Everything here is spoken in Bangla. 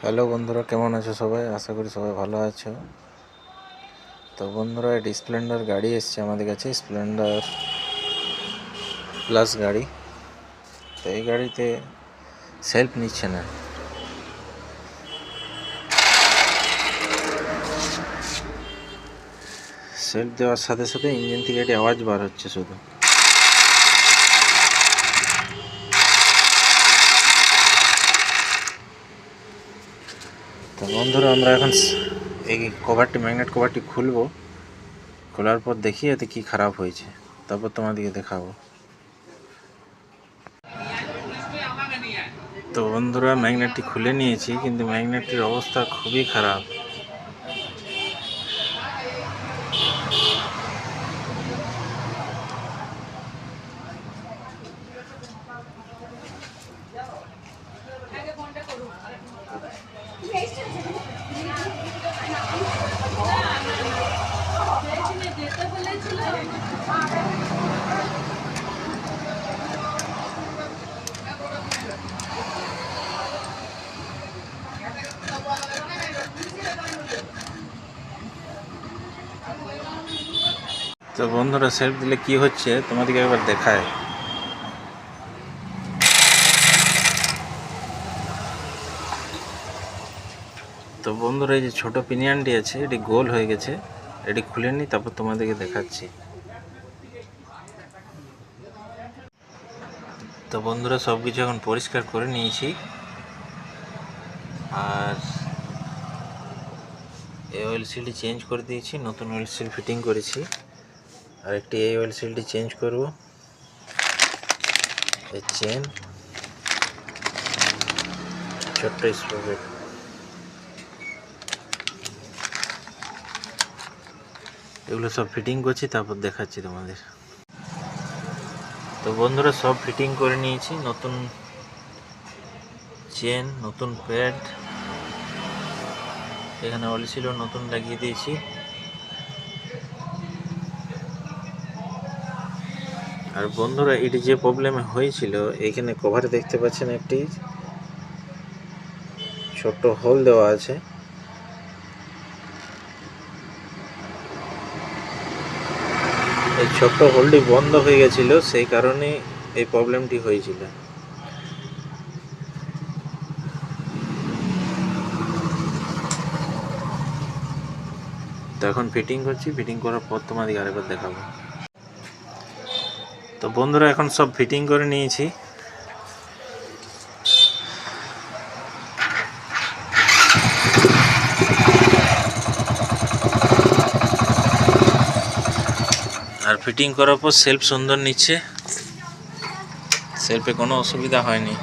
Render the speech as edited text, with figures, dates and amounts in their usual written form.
হ্যালো বন্ধুরা, কেমন আছো সবাই? আশা করি সবাই ভালো আছো। তো বন্ধুরা, এটি স্প্লেন্ডার গাড়ি এসছে আমাদের কাছে, স্প্লেন্ডার প্লাস গাড়ি। তো এই গাড়িতে সেলফ নিচ্ছে না। সেলফ দেওয়ার সাথে সাথে ইঞ্জিন থেকে একটি আওয়াজ বার হচ্ছে শুধু। তো বন্ধুরা, আমরা এখন এই ম্যাগনেট কভারটি খুলবো। খোলার পর দেখি এতে কি খারাপ হয়েছে, তারপর তোমাদেরকে দেখাবো। তো বন্ধুরা, ম্যাগনেটটি খুলে নিয়েছি, কিন্তু ম্যাগনেটটির অবস্থা খুবই খারাপ। তো বন্ধুরা, সেলফ দিলে কি হচ্ছে তোমাদেরকে একবার দেখায়। তো বন্ধুরা, এই যে ছোট পিনিয়নটি আছে, এটি গোল হয়ে গেছে। এটি খুলে নি, তারপর তোমাদেরকে দেখাচ্ছি। তো বন্ধুরা, সব কিছু এখন পরিষ্কার করে নিয়েছি। আর এই অয়েল সিলটি চেঞ্জ করে দিয়েছি, নতুন অয়েল সিল ফিটিং করেছি। আর একটি এই অয়েল সিলটি চেঞ্জ করব। এই চেন, ছোট্ট স্প্রকেট, এগুলো সব ফিটিং করছি, তারপর দেখাচ্ছি তোমাদের। তো বন্ধুরা, সব ফিটিং করে নিয়েছি। নতুন চেন, নতুন প্যাড, এখানে অয়েল ছিল নতুন লাগিয়ে দিয়েছি। আর বন্ধুরা, এটি যে প্রবলেম হয়েছিল, এখানে কভারে দেখতে পাচ্ছেন একটি ছোট্ট হোল দেওয়া আছে। এই ছোট্ট হোলটি বন্ধ হয়ে গেছিল, সেই কারণে এই প্রবলেমটি হয়েছিল। তো এখন ফিটিং করছি, ফিটিং করার পর তোমাদের আরেকবার দেখাবো। তো বন্ধুরা, এখন সব ফিটিং করে নিয়েছি। আর ফিটিং করার পর সেলফ সুন্দর নিচ্ছে, সেলফে কোনো অসুবিধা হয়নি।